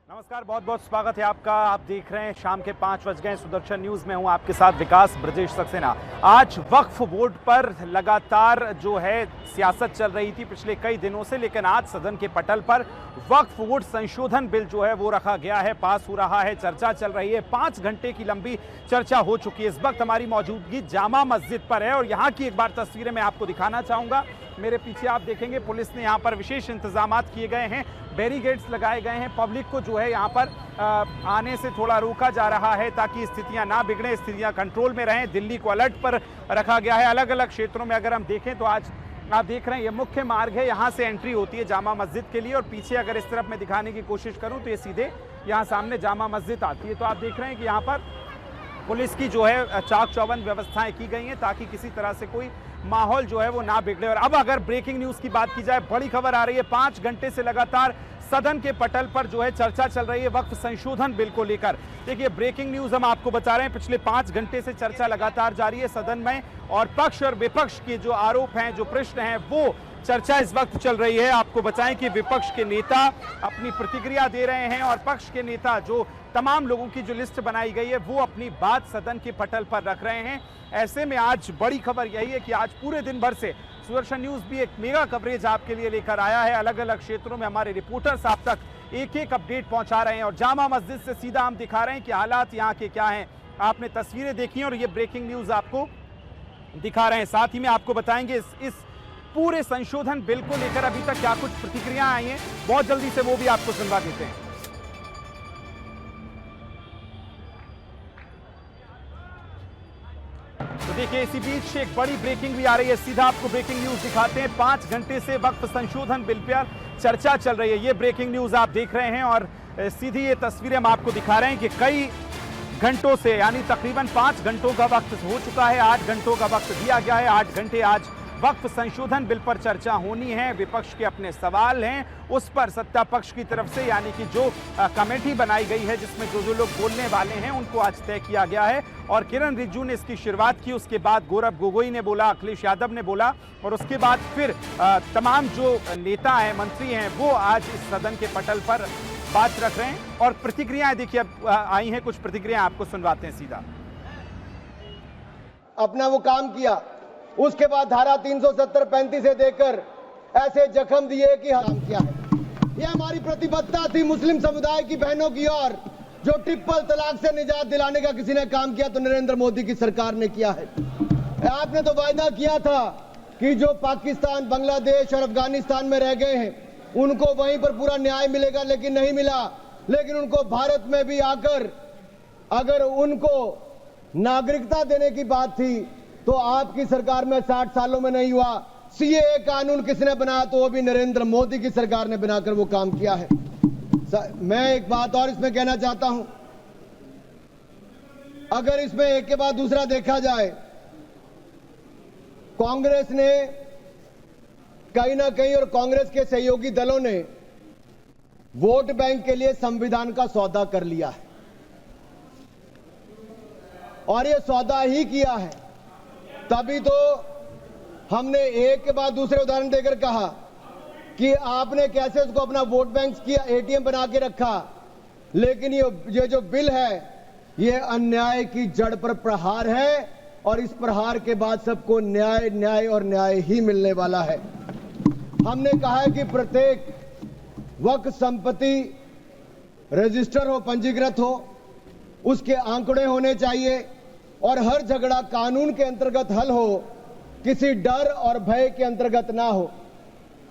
नमस्कार, बहुत बहुत स्वागत है आपका। आप देख रहे हैं शाम के 5 बज गए सुदर्शन न्यूज में हूं आपके साथ विकास ब्रजेश सक्सेना। आज वक्फ बोर्ड पर लगातार जो है सियासत चल रही थी पिछले कई दिनों से, लेकिन आज सदन के पटल पर वक्फ बोर्ड संशोधन बिल जो है वो रखा गया है, पास हो रहा है, चर्चा चल रही है। 5 घंटे की लंबी चर्चा हो चुकी है। इस वक्त हमारी मौजूदगी जामा मस्जिद पर है और यहाँ की एक बार तस्वीरें मैं आपको दिखाना चाहूंगा। मेरे पीछे आप देखेंगे पुलिस ने यहाँ पर विशेष इंतजाम किए गए हैं, बैरिकेड्स लगाए गए हैं। पब्लिक को जो है यहाँ पर आने से थोड़ा रोका जा रहा है ताकि स्थितियां ना बिगड़े, स्थितियां कंट्रोल में रहें। दिल्ली को अलर्ट पर रखा गया है। अलग अलग क्षेत्रों में अगर हम देखें तो आज आप देख रहे हैं ये मुख्य मार्ग है, यहाँ से एंट्री होती है जामा मस्जिद के लिए। और पीछे अगर इस तरफ मैं दिखाने की कोशिश करूँ तो ये सीधे यहाँ सामने जामा मस्जिद आती है। तो आप देख रहे हैं कि यहाँ पर पुलिस की जो है चाक चौबंद व्यवस्थाएं की गई हैं ताकि किसी तरह से कोई माहौल जो है वो ना बिगड़े। और अब अगर ब्रेकिंग न्यूज की बात की जाए, बड़ी खबर आ रही है। 5 घंटे से लगातार सदन के पटल पर जो है चर्चा चल रही है वक्फ संशोधन बिल को लेकर। देखिए, ब्रेकिंग न्यूज हम आपको बता रहे हैं, पिछले 5 घंटे से चर्चा लगातार जारी है सदन में और पक्ष और विपक्ष के जो आरोप हैं, जो प्रश्न हैं, वो चर्चा इस वक्त चल रही है। आपको बताएं कि विपक्ष के नेता अपनी प्रतिक्रिया दे रहे हैं और पक्ष के नेता जो तमाम लोगों की जो लिस्ट बनाई गई है वो अपनी बात सदन के पटल पर रख रहे हैं। ऐसे में आज बड़ी खबर यही है कि आज पूरे दिन भर से सुदर्शन न्यूज भी एक मेगा कवरेज आपके लिए लेकर आया है। अलग अलग क्षेत्रों में हमारे रिपोर्टर्स आप तक एक एक अपडेट पहुंचा रहे हैं और जामा मस्जिद से सीधा हम दिखा रहे हैं कि हालात यहाँ के क्या हैं। आपने तस्वीरें देखी और ये ब्रेकिंग न्यूज आपको दिखा रहे हैं। साथ ही में आपको बताएंगे इस पूरे संशोधन बिल को लेकर अभी तक क्या कुछ प्रतिक्रिया आई हैं, बहुत जल्दी से वो भी आपको सुनवा देते हैं। तो देखिए, इसी बीच एक बड़ी ब्रेकिंग भी आ रही है, सीधा आपको ब्रेकिंग न्यूज दिखाते हैं। 5 घंटे से वक्फ संशोधन बिल पर चर्चा चल रही है, ये ब्रेकिंग न्यूज आप देख रहे हैं और सीधी ये तस्वीरें हम आपको दिखा रहे हैं कि कई घंटों से यानी तकरीबन 5 घंटों का वक्त हो चुका है, 8 घंटों का वक्त दिया गया है। 8 घंटे आज वक्फ संशोधन बिल पर चर्चा होनी है। विपक्ष के अपने सवाल हैं, उस पर सत्ता पक्ष की तरफ से यानी कि जो कमेटी बनाई गई है जिसमें जो लोग बोलने वाले हैं उनको आज तय किया गया है। और किरण रिजिजू ने इसकी शुरुआत की, उसके बाद गौरव गोगोई ने बोला, अखिलेश यादव ने बोला और उसके बाद फिर तमाम जो नेता हैं, मंत्री हैं, वो आज इस सदन के पटल पर बात रख रहे हैं। और प्रतिक्रियाएं देखिए अब आई हैं, कुछ प्रतिक्रियाएं आपको सुनवाते हैं सीधा। अपना वो काम किया, उसके बाद धारा 370-35 से देकर ऐसे जख्म दिए कि काम किया है। यह हमारी प्रतिबद्धता थी मुस्लिम समुदाय की बहनों की ओर। जो ट्रिपल तलाक से निजात दिलाने का किसी ने काम किया तो नरेंद्र मोदी की सरकार ने किया है। आपने तो वायदा किया था कि जो पाकिस्तान, बांग्लादेश और अफगानिस्तान में रह गए हैं उनको वहीं पर पूरा न्याय मिलेगा, लेकिन नहीं मिला। लेकिन उनको भारत में भी आकर अगर उनको नागरिकता देने की बात थी तो आपकी सरकार में 60 सालों में नहीं हुआ। सीएए कानून किसने बनाया तो वो भी नरेंद्र मोदी की सरकार ने बनाकर वो काम किया है। मैं एक बात और इसमें कहना चाहता हूं, अगर इसमें एक के बाद दूसरा देखा जाए, कांग्रेस ने कहीं ना कहीं और कांग्रेस के सहयोगी दलों ने वोट बैंक के लिए संविधान का सौदा कर लिया है और ये सौदा ही किया है। तभी तो हमने एक के बाद दूसरे उदाहरण देकर कहा कि आपने कैसे उसको अपना वोट बैंक किया, एटीएम बना के रखा। लेकिन ये जो बिल है ये अन्याय की जड़ पर प्रहार है और इस प्रहार के बाद सबको न्याय न्याय और न्याय ही मिलने वाला है। हमने कहा है कि प्रत्येक वक्फ संपत्ति रजिस्टर हो, पंजीकृत हो, उसके आंकड़े होने चाहिए और हर झगड़ा कानून के अंतर्गत हल हो, किसी डर और भय के अंतर्गत ना हो।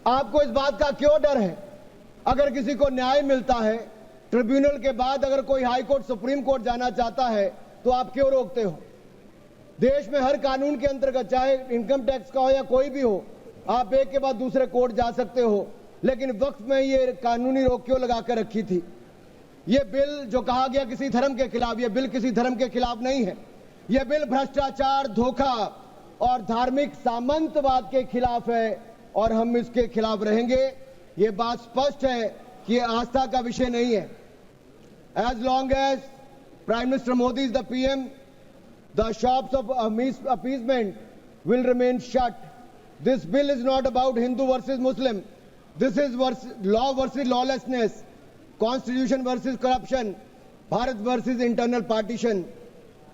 आपको इस बात का क्यों डर है? अगर किसी को न्याय मिलता है, ट्रिब्यूनल के बाद अगर कोई हाई कोर्ट, सुप्रीम कोर्ट जाना चाहता है तो आप क्यों रोकते हो? देश में हर कानून के अंतर्गत, चाहे इनकम टैक्स का हो या कोई भी हो, आप एक के बाद दूसरे कोर्ट जा सकते हो। लेकिन वक्फ में ये कानूनी रोक क्यों लगाकर रखी थी? ये बिल जो कहा गया किसी धर्म के खिलाफ, ये बिल किसी धर्म के खिलाफ नहीं है। यह बिल भ्रष्टाचार, धोखा और धार्मिक सामंतवाद के खिलाफ है और हम इसके खिलाफ रहेंगे। ये बात स्पष्ट है कि यह आस्था का विषय नहीं है। As long as prime minister Modi is the PM, the shops of appeasement will remain shut. This bill is not about Hindu versus Muslim, this is law versus lawlessness. Constitution versus corruption, Bharat versus internal partition.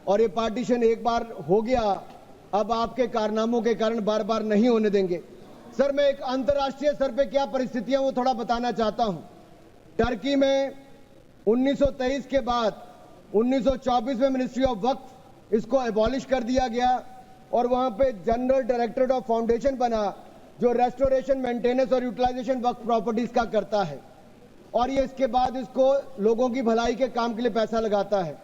और ये partition एक बार हो गया, अब आपके कारनामों के कारण बार बार नहीं होने देंगे। सर, मैं एक अंतर्राष्ट्रीय स्तर पे क्या परिस्थितियां वो थोड़ा बताना चाहता हूं। टर्की में 1923 के बाद 1924 में मिनिस्ट्री ऑफ वक्फ इसको एबॉलिश कर दिया गया और वहां पे जनरल डायरेक्टरेट ऑफ फाउंडेशन बना जो रेस्टोरेशन, मेंटेनेंस और यूटिलाइजेशन वक्फ प्रॉपर्टीज का करता है और ये इसके बाद इसको लोगों की भलाई के काम के लिए पैसा लगाता है।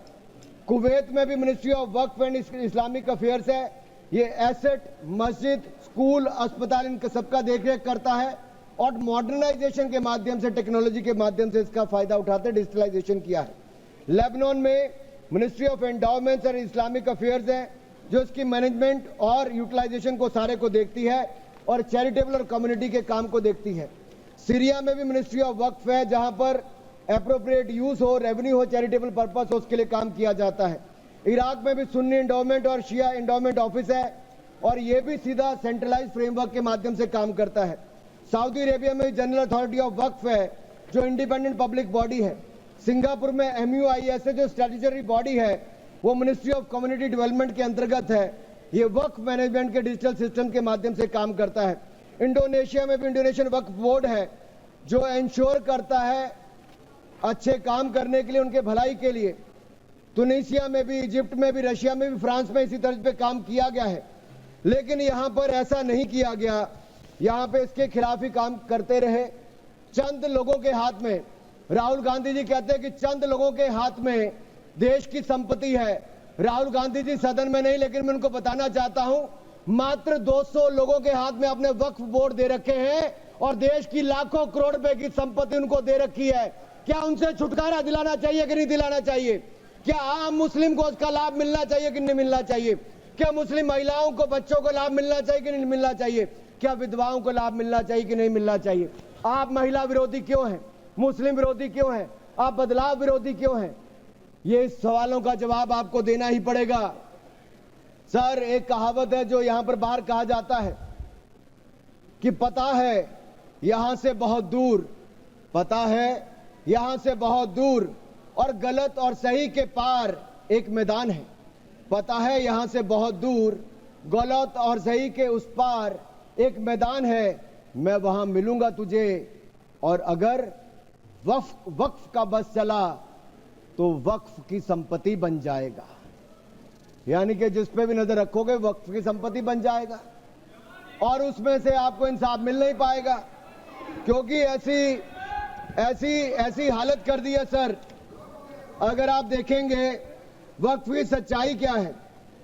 कुवैत में भी ministry of Waqf and Islamic affairs है, ये एसेट, मस्जिद, स्कूल, अस्पताल इन सबका देखरेख करता है और मॉडर्नाइजेशन के माध्यम से, टेक्नोलॉजी के माध्यम से इसका फायदा उठाते डिजिटलाइजेशन किया है। लेबनान में ministry of endowments and Islamic affairs है जो इसकी मैनेजमेंट और यूटिलाइजेशन को सारे को देखती है और चैरिटेबल और कम्युनिटी के काम को देखती है। सीरिया में भी मिनिस्ट्री ऑफ वक्फ है जहां पर एप्रोप्रिएट यूज हो, रेवेन्यू हो, चैरिटेबल पर्पस हो, उसके लिए काम किया जाता है। इराक में भी सुन्नी एंडोमेंट और शिया एंडोमेंट ऑफिस है और ये भी सीधा सेंट्रलाइज फ्रेमवर्क के माध्यम से काम करता है। सऊदी अरेबिया में जनरल अथॉरिटी ऑफ वक्फ है जो इंडिपेंडेंट पब्लिक बॉडी है। सिंगापुर में MUIS जो स्टैट्यूटरी बॉडी है वो मिनिस्ट्री ऑफ कम्युनिटी डेवलपमेंट के अंतर्गत है, ये वक्फ मैनेजमेंट के डिजिटल सिस्टम के माध्यम से काम करता है। इंडोनेशिया में भी इंडोनेशियन वक्फ बोर्ड है जो इंश्योर करता है अच्छे काम करने के लिए, उनके भलाई के लिए। तुनिसिया में भी, इजिप्ट में भी, रशिया में भी, फ्रांस में इसी तर्ज पे काम किया गया है, लेकिन यहां पर ऐसा नहीं किया गया। यहां पे इसके खिलाफ ही काम करते रहे। चंद लोगों के हाथ में, राहुल गांधी जी कहते हैं कि चंद लोगों के हाथ में देश की संपत्ति है। राहुल गांधी जी सदन में नहीं, लेकिन मैं उनको बताना चाहता हूं मात्र 200 लोगों के हाथ में अपने वक्फ बोर्ड दे रखे हैं और देश की लाखों करोड़ रुपए की संपत्ति उनको दे रखी है। क्या उनसे छुटकारा दिलाना चाहिए कि नहीं दिलाना चाहिए? क्या आम मुस्लिम को उसका लाभ मिलना चाहिए कि नहीं मिलना चाहिए? क्या मुस्लिम महिलाओं को, बच्चों को लाभ मिलना चाहिए कि नहीं मिलना चाहिए? क्या विधवाओं को लाभ मिलना चाहिए कि नहीं मिलना चाहिए? आप महिला विरोधी क्यों हैं? मुस्लिम विरोधी क्यों हैं? आप बदलाव विरोधी क्यों हैं? ये सवालों का जवाब आपको देना ही पड़ेगा। सर, एक कहावत है जो यहां पर बाहर कहा जाता है कि पता है यहां से बहुत दूर, पता है यहां से बहुत दूर और गलत और सही के पार एक मैदान है। पता है यहां से बहुत दूर, गलत और सही के उस पार एक मैदान है, मैं वहां मिलूंगा तुझे और अगर वक्फ का बस चला तो वक्फ की संपत्ति बन जाएगा। यानी कि जिस पे भी नजर रखोगे वक्फ की संपत्ति बन जाएगा और उसमें से आपको इंसाफ मिल नहीं पाएगा, क्योंकि ऐसी हालत कर दी है। सर, अगर आप देखेंगे वक्फ की सच्चाई क्या है,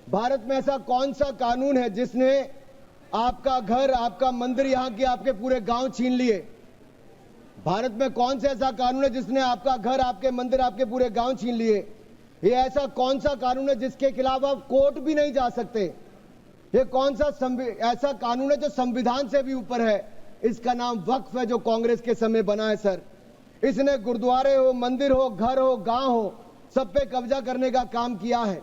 भारत में ऐसा कौन सा कानून है जिसने आपका घर, आपका मंदिर, यहां के आपके पूरे गांव छीन लिए? भारत में कौन सा ऐसा कानून है जिसने आपका घर, आपके मंदिर, आपके पूरे गांव छीन लिए? ये ऐसा कौन सा कानून है जिसके खिलाफ आप कोर्ट भी नहीं जा सकते? ये कौन सा ऐसा कानून है जो संविधान से भी ऊपर है? इसका नाम वक्फ है जो कांग्रेस के समय बना है। सर, इसने गुरुद्वारे हो, मंदिर हो, घर हो, गांव हो, सब पे कब्जा करने का काम किया है।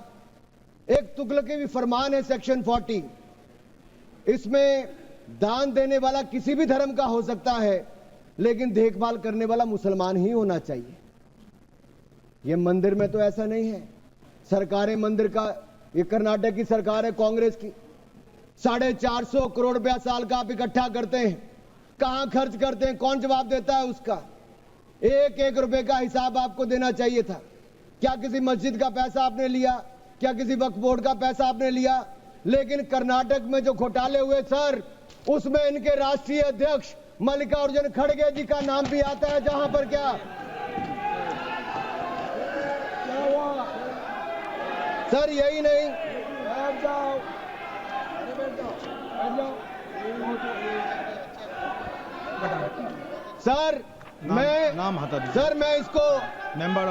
एक तुगलकी भी फरमान है सेक्शन 40, इसमें दान देने वाला किसी भी धर्म का हो सकता है, लेकिन देखभाल करने वाला मुसलमान ही होना चाहिए। ये मंदिर में तो ऐसा नहीं है। सरकारें मंदिर का, ये कर्नाटक की सरकार है कांग्रेस की, 450 करोड़ रुपया साल का आप इकट्ठा करते हैं, कहां खर्च करते हैं? कौन जवाब देता है उसका? एक एक रुपए का हिसाब आपको देना चाहिए था। क्या किसी मस्जिद का पैसा आपने लिया? क्या किसी वक्फ बोर्ड का पैसा आपने लिया? लेकिन कर्नाटक में जो घोटाले हुए सर, उसमें इनके राष्ट्रीय अध्यक्ष मल्लिकार्जुन खड़गे जी का नाम भी आता है, जहां पर क्या हुआ सर? यही नहीं, बैठ जाओ, सर मैं इसको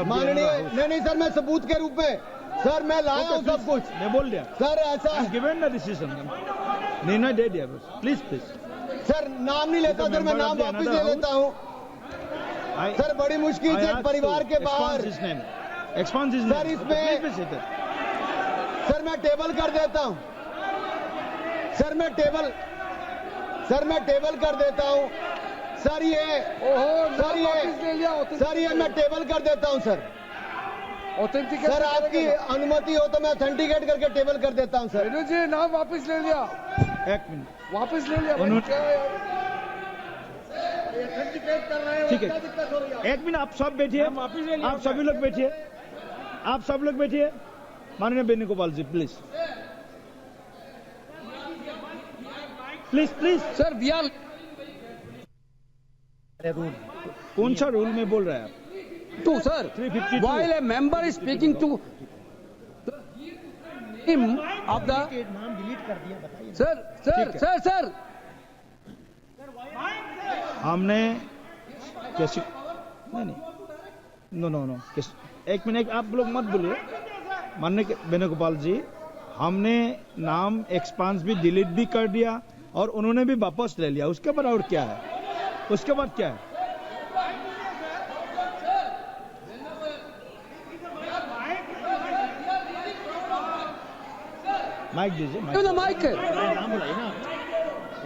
माननीय नहीं सर, मैं सबूत के रूप में सर मैं लाया हूं सब कुछ, मैं बोल दिया सर। ऐसा गिवन द डिसीजन निर्णय दे दिया बस। प्लीज सर, नाम नहीं लेता सर, मैं नाम वापस ले लेता हूं सर। बड़ी मुश्किल से परिवार के बाहर सर, इसमें सर मैं टेबल कर देता हूं सर, मैं टेबल कर देता हूं सर ये मैं टेबल कर देता हूं सर। ऑथेंटिकेट सर आपकी अनुमति हो तो मैं ऑथेंटिकेट करके टेबल कर देता हूं सर। रेणु जी नाम वापस ले लिया, एक मिनट, वापस ले लिया। ठीक है, एक मिनट, आप सब बैठिए, आप सभी लोग बैठिए, आप सब लोग बैठिए। माननीय Venugopal ji please please please. Sir we are कौन सा रूल में बोल रहा है आप? To sir 352. while a member is speaking to him of the sir हमने कैसे नहीं नो एक मिनट, आप लोग मत बोलिए। माननीय वेणुगोपाल जी, हमने नाम एक्सपांस भी डिलीट भी कर दिया और उन्होंने भी वापस ले लिया। उसके बाद और क्या है? उसके बाद क्या है? माइक दीजिए, माइक। नाम बुलाइए ना।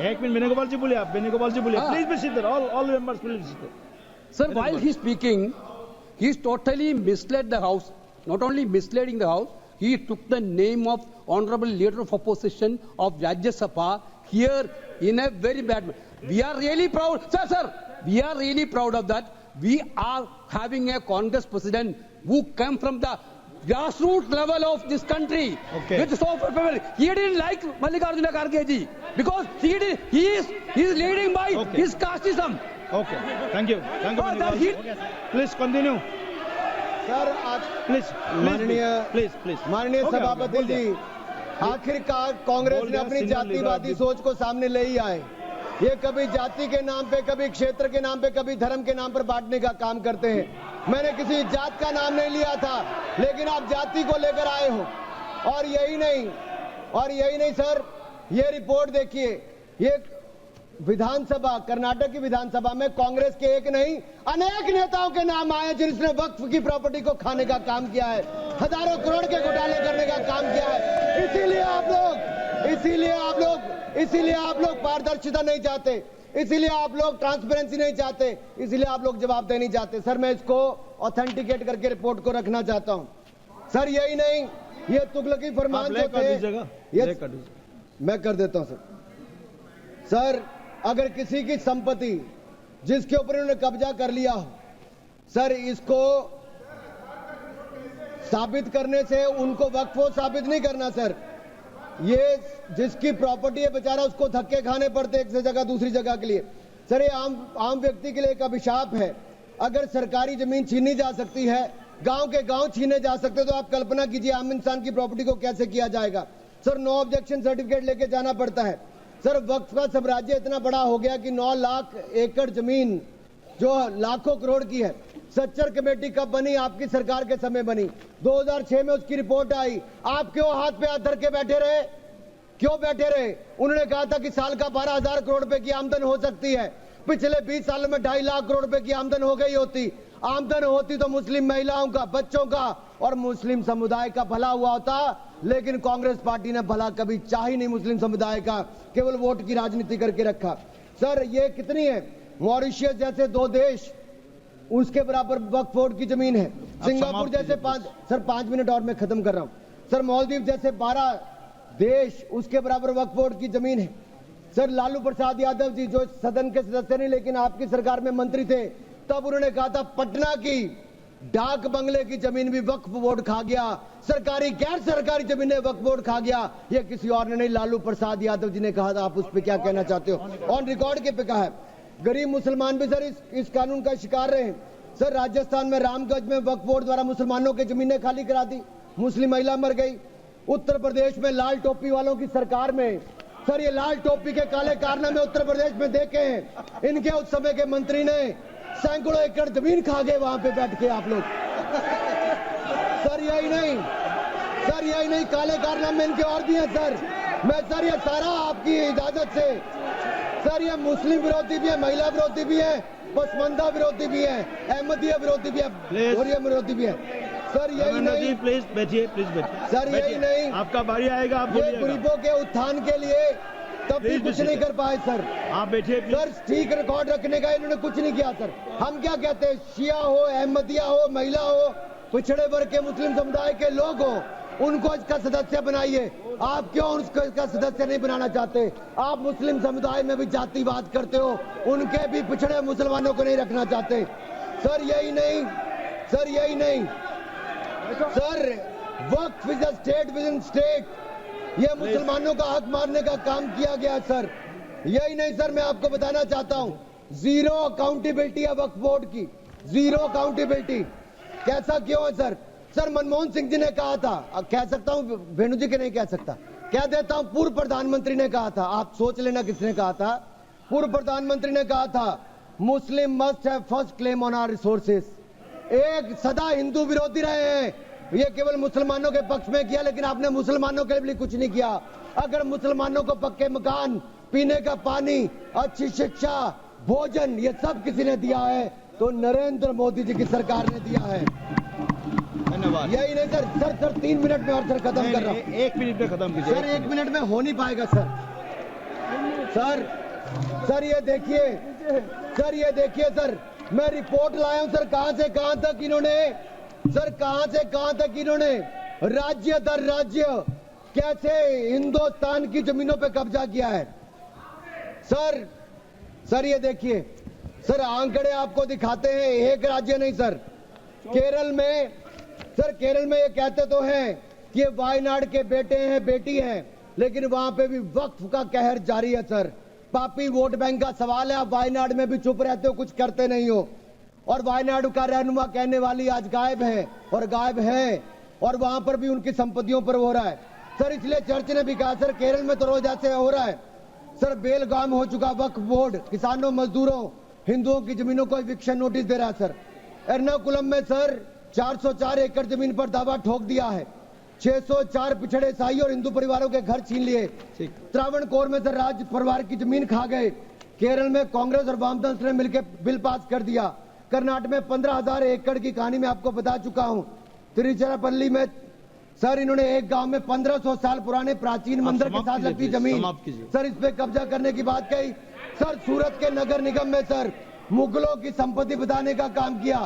एक मिनट वेणुगोपाल जी बोलिए, आप वेणुगोपाल जी बोलिए, please be sit there, all members please sit there. Sir, while he is speaking, he is totally misled the House. Not only misleading the House, he took the name of Honorable Leader of Opposition of Rajya Sabha here in a very bad way. We are really proud, sir, we are really proud of that. We are having a Congress president who came from the grassroots level of this country. Okay. With so much, he didn't like Mallikarjuna Kharge ji because he is leading by his casteism. Okay, thank you please continue sir please माननीय सभापति जी, आखिरकार कांग्रेस ने अपनी जातिवादी सोच को सामने ले ही आए। ये कभी जाति के नाम पे, कभी क्षेत्र के नाम पे, कभी धर्म के नाम पर बांटने का काम करते हैं। मैंने किसी जात का नाम नहीं लिया था, लेकिन आप जाति को लेकर आए हो। और यही नहीं सर, ये रिपोर्ट देखिए, ये विधानसभा, कर्नाटक की विधानसभा में कांग्रेस के एक नहीं अनेक नेताओं के नाम आए जिन्होंने वक्फ की प्रॉपर्टी को खाने का काम किया है, हजारों करोड़ के घोटाले करने का काम किया है। इसीलिए आप लोग पारदर्शिता नहीं चाहते, इसीलिए आप लोग ट्रांसपेरेंसी नहीं चाहते, इसीलिए आप लोग जवाबदेही नहीं चाहते। सर मैं इसको ऑथेंटिकेट करके रिपोर्ट को रखना चाहता हूं। सर यही नहीं, ये तुगलकी फरमान जो थे, मैं कर देता हूं सर। अगर किसी की संपत्ति जिसके ऊपर उन्होंने कब्जा कर लिया हो, सर इसको साबित करने से उनको वक्फ साबित नहीं करना सर। ये जिसकी प्रॉपर्टी है बेचारा, उसको धक्के खाने पड़ते एक से जगह दूसरी जगह के लिए। सर ये आम व्यक्ति के लिए एक अभिशाप है। अगर सरकारी जमीन छीनी जा सकती है, गांव के गांव छीने जा सकते, तो आप कल्पना कीजिए आम इंसान की प्रॉपर्टी को कैसे किया जाएगा। सर नो ऑब्जेक्शन सर्टिफिकेट लेके जाना पड़ता है। सर वक्फ का साम्राज्य इतना बड़ा हो गया कि 9 लाख एकड़ जमीन जो लाखों करोड़ की है। सच्चर कमेटी कब बनी? आपकी सरकार के समय बनी। 2006 में उसकी रिपोर्ट आई। आप क्यों हाथ पे हाथ धर के बैठे रहे? क्यों बैठे रहे? उन्होंने कहा था कि साल का 12,000 करोड़ रुपए की आमदन हो सकती है। पिछले 20 सालों में 2.5 लाख करोड़ रुपए की आमदन हो गई होती। आमदन होती तो मुस्लिम महिलाओं का, बच्चों का और मुस्लिम समुदाय का भला हुआ होता। लेकिन कांग्रेस पार्टी ने भला कभी चाह ही नहीं मुस्लिम समुदाय का, केवल वोट की राजनीति करके रखा। सर ये कितनी है? मॉरिशियस जैसे 2 देश, उसके बराबर वक्फ बोर्ड की जमीन है। सिंगापुर जैसे 5 मिनट और मैं खत्म कर रहा हूं सर। मालदीव जैसे 12 देश, उसके बराबर वक्फ बोर्ड की जमीन है। सर लालू प्रसाद यादव जी जो सदन के सदस्य नहीं लेकिन आपकी सरकार में मंत्री थे, तब उन्होंने कहा था पटना की डाक बंगले की जमीन भी वक्फ बोर्ड खा गया, सरकारी गैर सरकारी जमीनें वक्फ बोर्ड खा गया। ये किसी और ने नहीं, लालू प्रसाद यादव जी ने कहा था। आप उस पर क्या कहना चाहते हो? ऑन रिकॉर्ड के पे कहा है। गरीब मुसलमान भी सर इस कानून का शिकार रहे। सर राजस्थान में रामगंज में वक्फ बोर्ड द्वारा मुसलमानों की जमीनें खाली करा दी, मुस्लिम महिला मर गई। उत्तर प्रदेश में लाल टोपी वालों की सरकार में, सर ये लाल टोपी के काले कारनामे उत्तर प्रदेश में देखे हैं। इनके उस समय के मंत्री ने सैकड़ों एकड़ जमीन खा गए वहां पे बैठ के आप लोग। सर यही नहीं, काले कारनामे इनके और भी हैं सर। मैं सर ये सारा आपकी इजाजत से, सर ये मुस्लिम विरोधी भी है, महिला विरोधी भी है, पसमंदा विरोधी भी है, अहमदिया विरोधी भी है, गोरिया विरोधी भी है। सर यही नहीं, प्लीज बैठिए सर यही नहीं, आपका बारी आएगा, आप ये गरीबों के उत्थान के लिए तब भी कुछ नहीं कर पाए सर। आप बैठिए सर ठीक रिकॉर्ड रखने का इन्होंने कुछ नहीं किया सर। हम क्या कहते हैं, शिया हो, अहमदिया हो, महिला हो, पिछड़े वर्ग के मुस्लिम समुदाय के लोग हो, उनको इसका सदस्य बनाइए। आप क्यों उसको इसका सदस्य नहीं बनाना चाहते? आप मुस्लिम समुदाय में भी जातिवाद करते हो, उनके भी पिछड़े मुसलमानों को नहीं रखना चाहते। सर यही नहीं, सर यही नहीं sir, Waqf is a state with in state. ये मुसलमानों का हक मारने का काम किया गया सर। यही नहीं सर, मैं आपको बताना चाहता हूं, जीरो अकाउंटेबिलिटी है वक्फ बोर्ड की, जीरो अकाउंटेबिलिटी। कैसा क्यों है सर? सर मनमोहन सिंह जी ने कहा था, कह सकता हूं, वेणु जी के नहीं कह सकता, कह देता हूं, पूर्व प्रधानमंत्री ने कहा था, आप सोच लेना किसने कहा था। पूर्व प्रधानमंत्री ने कहा था, Muslim must have first claim on our resources. एक सदा हिंदू विरोधी रहे हैं, ये केवल मुसलमानों के पक्ष में किया, लेकिन आपने मुसलमानों के लिए कुछ नहीं किया। अगर मुसलमानों को पक्के मकान, पीने का पानी, अच्छी शिक्षा, भोजन, ये सब किसी ने दिया है तो नरेंद्र मोदी जी की सरकार ने दिया है। धन्यवाद। यही नहीं सर, सर 3 मिनट में और सर खत्म कर रहा हूँ। 1 मिनट में खत्म कीजिए। सर 1 मिनट में हो नहीं पाएगा सर। सर ये देखिए, सर ये देखिए सर, मैं रिपोर्ट लाया हूं सर, कहां से कहां तक इन्होंने, सर कहां से कहां तक इन्होंने राज्य दर राज्य कैसे हिंदुस्तान की जमीनों पे कब्जा किया है। सर ये देखिए सर, आंकड़े आपको दिखाते हैं, एक राज्य नहीं सर, केरल में, सर केरल में ये कहते तो हैं कि ये वायनाड के बेटे हैं, बेटी हैं, लेकिन वहां पे भी वक्फ का कहर जारी है सर। पापी वोट बैंक का सवाल है, आप वायनाड में भी चुप रहते हो, कुछ करते नहीं हो, और वायनाड का रहनुमा कहने वाली आज गायब है, और गायब है, और वहां पर भी उनकी संपत्तियों पर हो रहा है सर। इसलिए चर्च ने भी कहा सर, केरल में तो रोज ऐसे हो रहा है सर, बेलगाम हो चुका वक्फ बोर्ड, किसानों, मजदूरों, हिंदुओं की जमीनों को इविक्शन नोटिस दे रहा है सर। एर्नाकुलम में सर 404 एकड़ जमीन पर दावा ठोक दिया है, 604 पिछड़े ईसाई और हिंदू परिवारों के घर छीन लिए। त्रावणकोर में सर राज परिवार की जमीन खा गए। केरल में कांग्रेस और वामदल ने मिलकर बिल पास कर दिया। कर्नाटक में 15,000 एकड़ की कहानी मैं आपको बता चुका हूं। तिरुचिरापल्ली में सर इन्होंने एक गांव में 1500 साल पुराने प्राचीन मंदिर के साथ लगती जमीन सर, इस पे कब्जा करने की बात कही सर। सूरत के नगर निगम में सर मुगलों की संपत्ति बताने का काम किया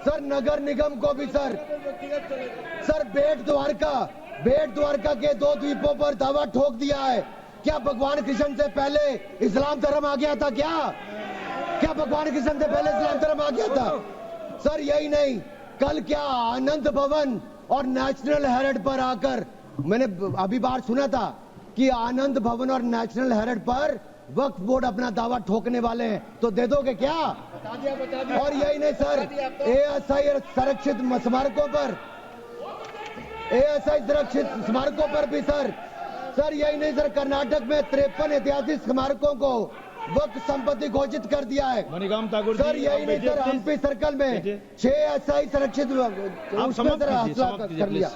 सर। नगर निगम को भी सर बेट द्वारका के 2 द्वीपों पर दावा ठोक दिया है। क्या भगवान कृष्ण से पहले इस्लाम धर्म आ गया था? क्या भगवान कृष्ण से पहले इस्लाम धर्म आ गया था? सर यही नहीं, कल क्या आनंद भवन और नेशनल हेरिटेज पर आकर, मैंने अभी बार सुना था कि आनंद भवन और नेशनल हेरिटेज पर वक्फ बोर्ड अपना दावा ठोकने वाले हैं, तो दे दोगे क्या? और यही नहीं सर, एएसआई संरक्षित स्मारकों पर भी सर यही नहीं सर, कर्नाटक में 53 ऐतिहासिक स्मारकों को वक्फ संपत्ति घोषित कर दिया है। मणिकाम ठाकुर सर यही नहीं सर, हम्पी सर्कल में 6 एएसआई संरक्षित उसमें सर हासिल कर लिया।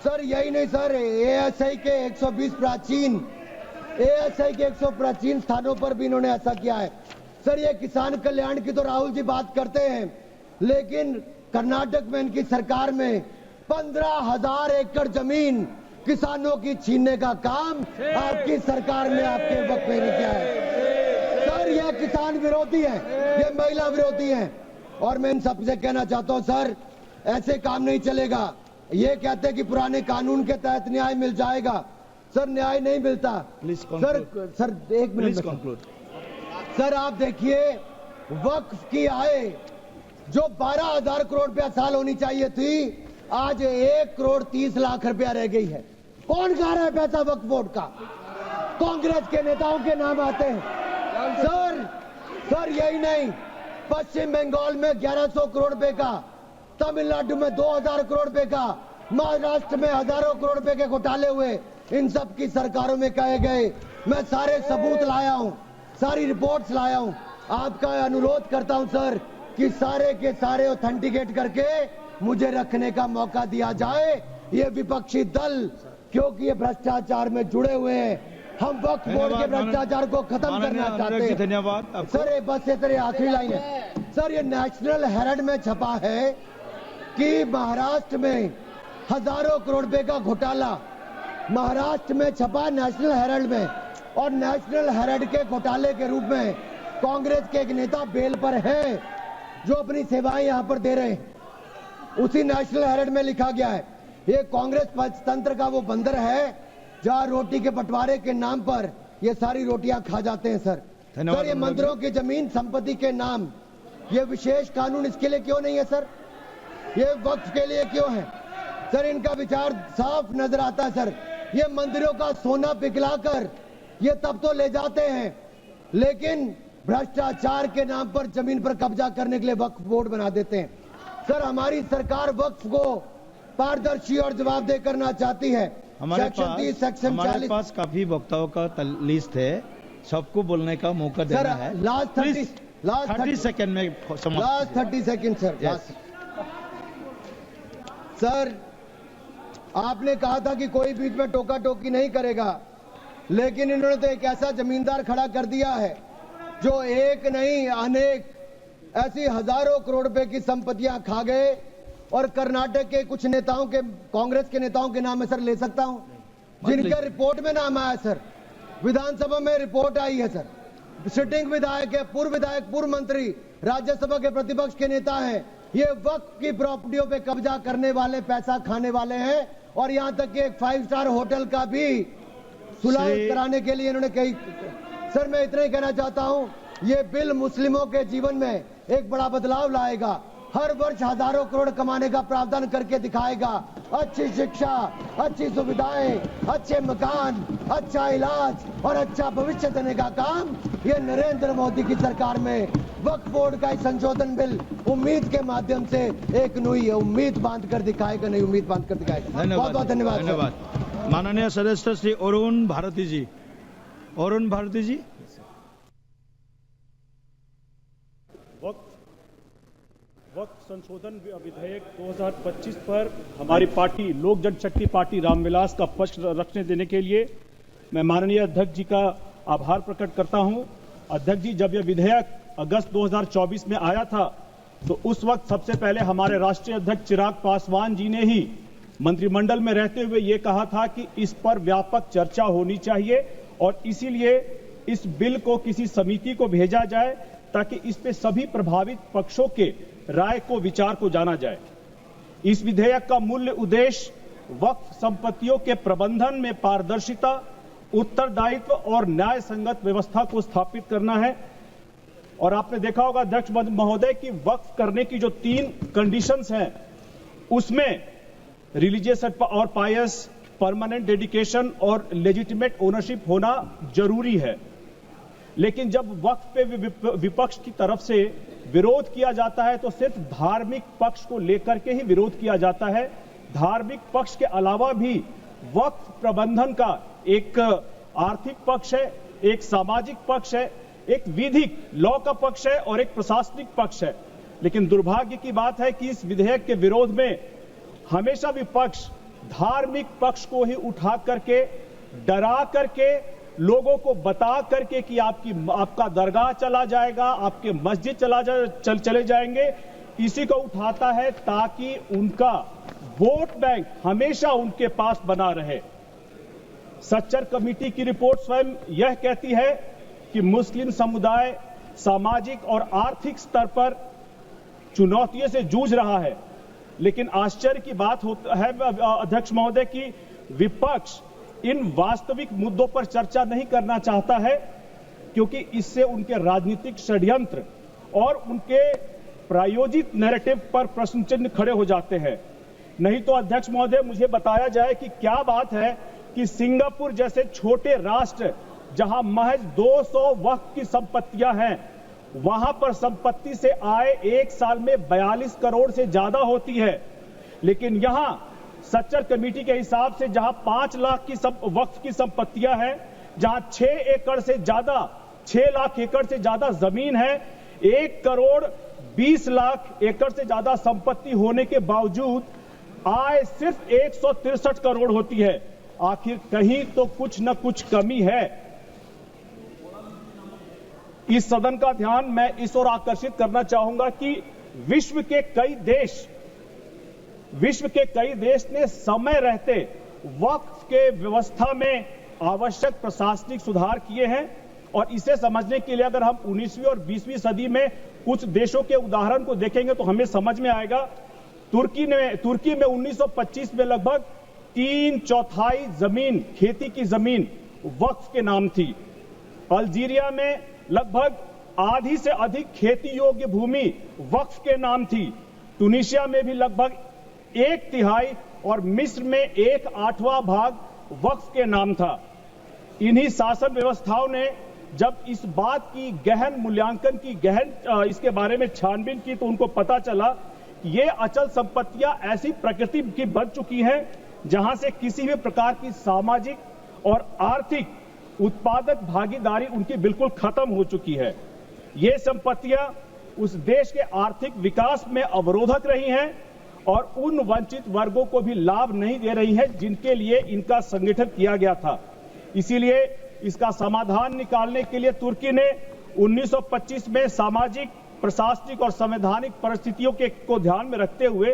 सर यही नहीं सर, एएसआई के 120 प्राचीन स्थानों पर भी इन्होंने ऐसा किया है। सर ये किसान कल्याण की तो राहुल जी बात करते हैं, लेकिन कर्नाटक में इनकी सरकार में 15,000 एकड़ जमीन किसानों की छीनने का काम आपकी सरकार ने आपके वक्त में नहीं किया है। सर ये किसान विरोधी है, ये महिला विरोधी है, और मैं इन सबसे कहना चाहता हूं सर, ऐसे काम नहीं चलेगा। ये कहते हैं कि पुराने कानून के तहत न्याय मिल जाएगा, सर न्याय नहीं मिलता। सर 1 मिनट में सर आप देखिए, वक्फ की आय जो 12,000 करोड़ रुपया साल होनी चाहिए थी, आज 1 करोड़ 30 लाख रुपया रह गई है। कौन खा रहा है पैसा वक्फ बोर्ड का? कांग्रेस के नेताओं के नाम आते हैं सर यही नहीं, पश्चिम बंगाल में 1100 करोड़ रुपए का, तमिलनाडु में 2000 करोड़ रुपए का, महाराष्ट्र में हजारों करोड़ रुपए के घोटाले हुए। इन सब की सरकारों में कहे गए, मैं सारे सबूत लाया हूं, सारी रिपोर्ट्स लाया हूं। आपका अनुरोध करता हूं सर कि सारे के सारे ऑथेंटिकेट करके मुझे रखने का मौका दिया जाए। ये विपक्षी दल, क्योंकि ये भ्रष्टाचार में जुड़े हुए हैं, हम वक्फ बोर्ड के भ्रष्टाचार को खत्म करना चाहते हैं। धन्यवाद सर। बस ये तेरे आखिरी लाइन है सर, ये नेशनल हेरिटेज में छपा है कि महाराष्ट्र में हजारों करोड़ रुपए का घोटाला, महाराष्ट्र में छपा नेशनल हेरिटेज में और नेशनल हेराल्ड के घोटाले के रूप में कांग्रेस के एक नेता बेल पर हैं जो अपनी सेवाएं यहां पर दे रहे हैं। उसी नेशनल हेराल्ड में लिखा गया है ये कांग्रेस तंत्र का वो बंदर है जहां रोटी के बंटवारे के नाम पर ये सारी रोटियां खा जाते हैं। सर ये मंत्रियों की जमीन संपत्ति के नाम ये विशेष कानून इसके लिए क्यों नहीं है सर? ये वक्फ के लिए क्यों है सर? इनका विचार साफ नजर आता है सर। ये मंदिरों का सोना पिघलाकर ये तब तो ले जाते हैं, लेकिन भ्रष्टाचार के नाम पर जमीन पर कब्जा करने के लिए वक्फ बोर्ड बना देते हैं। सर हमारी सरकार वक्फ को पारदर्शी और जवाबदेह करना चाहती है। हमारे पास काफी वक्ताओं का लिस्ट है, सबको बोलने का मौका देना है। लास्ट 30 सेकंड में लास्ट 30 सेकंड सर। सर आपने कहा था कि कोई बीच में टोका टोकी नहीं करेगा, लेकिन इन्होंने तो एक ऐसा जमींदार खड़ा कर दिया है जो एक नहीं अनेक ऐसी हजारों करोड़ रुपए की संपत्तियां खा गए। और कर्नाटक के कुछ नेताओं के, कांग्रेस के नेताओं के नाम है सर, ले सकता हूं, जिनका रिपोर्ट में नाम आया सर, विधानसभा में रिपोर्ट आई है सर। सिटिंग विधायक है, पूर्व विधायक, पूर्व मंत्री, राज्यसभा के प्रतिपक्ष के नेता हैं। ये वक्फ की प्रॉपर्टियों पे कब्जा करने वाले, पैसा खाने वाले हैं। और यहां तक कि एक 5 स्टार होटल का भी सुलह कराने के लिए इन्होंने कही। सर मैं इतना ही कहना चाहता हूं, ये बिल मुस्लिमों के जीवन में एक बड़ा बदलाव लाएगा। हर वर्ष हजारों करोड़ कमाने का प्रावधान करके दिखाएगा। अच्छी शिक्षा, अच्छी सुविधाएं, अच्छे मकान, अच्छा इलाज और अच्छा भविष्य देने का काम ये नरेंद्र मोदी की सरकार में वक्फ बोर्ड का संशोधन बिल उम्मीद के माध्यम से एक नई उम्मीद बांध कर दिखाएगा, नई उम्मीद बांध कर दिखाएगा। बहुत बहुत धन्यवाद। माननीय सदस्य श्री अरुण भारती जी। अरुण भारती जी। वक्फ संशोधन विधेयक 2025 पर हमारी पार्टी लोक जनशक्ति पार्टी रामविलास का पक्ष रखने देने के लिए मैं माननीय अध्यक्ष जी का आभार प्रकट करता हूं। अध्यक्ष जी, जब यह विधेयक अगस्त 2024 में आया था तो उस वक्त सबसे पहले हमारे राष्ट्रीय अध्यक्ष चिराग पासवान जी ने ही मंत्रिमंडल में रहते हुए ये कहा था कि इस पर व्यापक चर्चा होनी चाहिए और इसीलिए इस बिल को किसी समिति को भेजा जाए ताकि इस पे सभी प्रभावित पक्षों के राय को, विचार को जाना जाए। इस विधेयक का मूल उद्देश्य वक्फ संपत्तियों के प्रबंधन में पारदर्शिता, उत्तरदायित्व और न्याय संगत व्यवस्था को स्थापित करना है। और आपने देखा होगा अध्यक्ष महोदय कि वक्फ करने की जो 3 कंडीशंस हैं उसमें रिलीजियस और पायस, परमानेंट डेडिकेशन और लेजिटिमेट ओनरशिप होना जरूरी है। लेकिन जब वक्फ पे विपक्ष की तरफ से विरोध किया जाता है तो सिर्फ धार्मिक पक्ष को लेकर के ही विरोध किया जाता है। धार्मिक पक्ष के अलावा भी वक्फ प्रबंधन का एक आर्थिक पक्ष है, एक सामाजिक पक्ष है, एक विधिक लॉ का पक्ष है और एक प्रशासनिक पक्ष है। लेकिन दुर्भाग्य की बात है कि इस विधेयक के विरोध में हमेशा विपक्ष धार्मिक पक्ष को ही उठा करके, डरा करके, लोगों को बता करके कि आपका दरगाह चला जाएगा, आपके मस्जिद चले जाएंगे, इसी को उठाता है ताकि उनका वोट बैंक हमेशा उनके पास बना रहे। सच्चर कमेटी की रिपोर्ट स्वयं यह कहती है कि मुस्लिम समुदाय सामाजिक और आर्थिक स्तर पर चुनौतियों से जूझ रहा है। लेकिन आश्चर्य की बात है अध्यक्ष महोदय कि विपक्ष इन वास्तविक मुद्दों पर चर्चा नहीं करना चाहता है, क्योंकि इससे उनके राजनीतिक षड्यंत्र और उनके प्रायोजित नैरेटिव पर प्रश्न चिन्ह खड़े हो जाते हैं। नहीं तो अध्यक्ष महोदय मुझे बताया जाए कि क्या बात है कि सिंगापुर जैसे छोटे राष्ट्र जहां महज 200 वक्फ की संपत्तियां हैं, वहां पर संपत्ति से आय एक साल में 42 करोड़ से ज्यादा होती है। लेकिन यहां सच्चर कमेटी के हिसाब से जहां 5 लाख की वक्फ की संपत्तियां हैं, जहां 6 लाख एकड़ से ज्यादा जमीन है, 1 करोड़ 20 लाख एकड़ से ज्यादा संपत्ति होने के बावजूद आय सिर्फ 163 करोड़ होती है। आखिर कहीं तो कुछ न कुछ कमी है। इस सदन का ध्यान मैं इस ओर आकर्षित करना चाहूंगा कि विश्व के कई देश ने समय रहते वक्फ के व्यवस्था में आवश्यक प्रशासनिक सुधार किए हैं। और इसे समझने के लिए अगर हम 19वीं और 20वीं सदी में कुछ देशों के उदाहरण को देखेंगे तो हमें समझ में आएगा। तुर्की में 1925 में लगभग 3/4 जमीन, खेती की जमीन वक्फ के नाम थी। अल्जीरिया में लगभग आधी से अधिक खेती योग्य भूमि वक्फ के नाम थी। टूनिशिया में भी लगभग 1/3 और मिस्र में 1/8 भाग वक्फ के नाम था। इन्हीं शासन व्यवस्थाओं ने जब इस बात की गहन मूल्यांकन की इसके बारे में छानबीन की तो उनको पता चला कि ये अचल संपत्तियां ऐसी प्रकृति की बन चुकी हैं जहां से किसी भी प्रकार की सामाजिक और आर्थिक उत्पादक भागीदारी उनकी बिल्कुल खत्म हो चुकी है। ये संपत्तियां उस देश के आर्थिक विकास में अवरोधक रही हैं और उन वंचित वर्गों को भी लाभ नहीं दे रही हैं जिनके लिए इनका संगठन किया गया था। इसीलिए इसका समाधान निकालने के लिए तुर्की ने 1925 में सामाजिक, प्रशासनिक और संवैधानिक परिस्थितियों को ध्यान में रखते हुए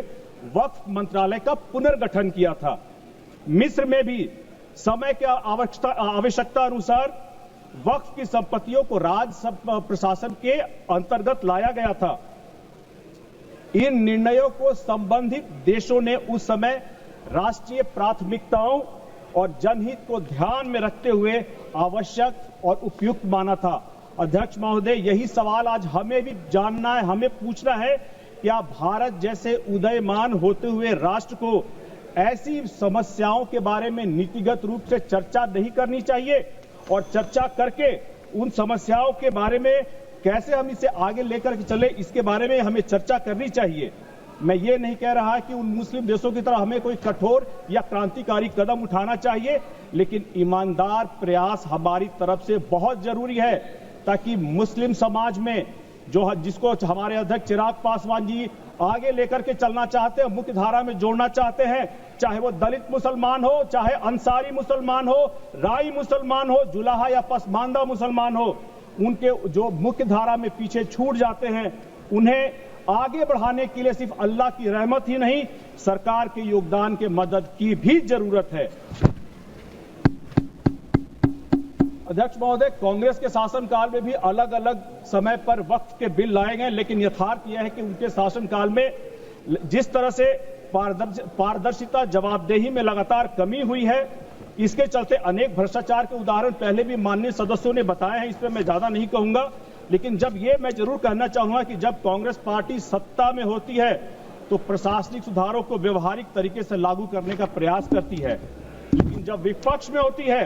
वक्फ मंत्रालय का पुनर्गठन किया था। मिस्र में भी समय की आवश्यकता अनुसार वक्फ की संपत्तियों को राज्य प्रशासन के अंतर्गत लाया गया था। इन निर्णयों को संबंधित देशों ने उस समय राष्ट्रीय प्राथमिकताओं और जनहित को ध्यान में रखते हुए आवश्यक और उपयुक्त माना था। अध्यक्ष महोदय, यही सवाल आज हमें भी जानना है, हमें पूछना है, क्या भारत जैसे उदयमान होते हुए राष्ट्र को ऐसी समस्याओं के बारे में नीतिगत रूप से चर्चा नहीं करनी चाहिए और चर्चा करके उन समस्याओं के बारे में कैसे हम इसे आगे लेकर के चले, इसके बारे में हमें चर्चा करनी चाहिए। मैं ये नहीं कह रहा कि उन मुस्लिम देशों की तरह हमें कोई कठोर या क्रांतिकारी कदम उठाना चाहिए, लेकिन ईमानदार प्रयास हमारी तरफ से बहुत जरूरी है ताकि मुस्लिम समाज में जिसको हमारे अध्यक्ष चिराग पासवान जी आगे लेकर के चलना चाहते हैं, मुख्य धारा में जोड़ना चाहते हैं, चाहे वो दलित मुसलमान हो, चाहे अंसारी मुसलमान हो, राई मुसलमान हो, जुलाहा या पसमानदा मुसलमान हो, उनके जो मुख्य धारा में पीछे छूट जाते हैं उन्हें आगे बढ़ाने के लिए सिर्फ अल्लाह की रहमत ही नहीं, सरकार के योगदान के मदद की भी जरूरत है। अध्यक्ष महोदय, कांग्रेस के शासनकाल में भी अलग अलग समय पर वक्फ के बिल लाए गए, लेकिन यथार्थ यह है कि उनके शासनकाल में जिस तरह से पारदर्शिता, जवाबदेही में लगातार कमी हुई है, इसके चलते अनेक भ्रष्टाचार के उदाहरण पहले भी माननीय सदस्यों ने बताए हैं, इस पर मैं ज्यादा नहीं कहूंगा। लेकिन जब ये मैं जरूर कहना चाहूंगा कि जब कांग्रेस पार्टी सत्ता में होती है तो प्रशासनिक सुधारों को व्यवहारिक तरीके से लागू करने का प्रयास करती है, लेकिन जब विपक्ष में होती है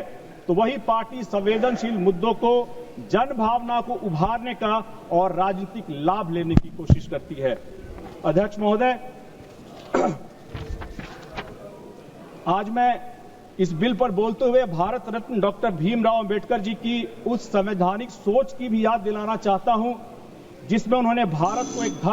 तो वही पार्टी संवेदनशील मुद्दों को, जन भावना को उभारने का और राजनीतिक लाभ लेने की कोशिश करती है। अध्यक्ष महोदय, आज मैं इस बिल पर बोलते हुए भारत रत्न डॉक्टर भीमराव अंबेडकर जी की उस संवैधानिक सोच की भी याद दिलाना चाहता हूं जिसमें उन्होंने भारत को एक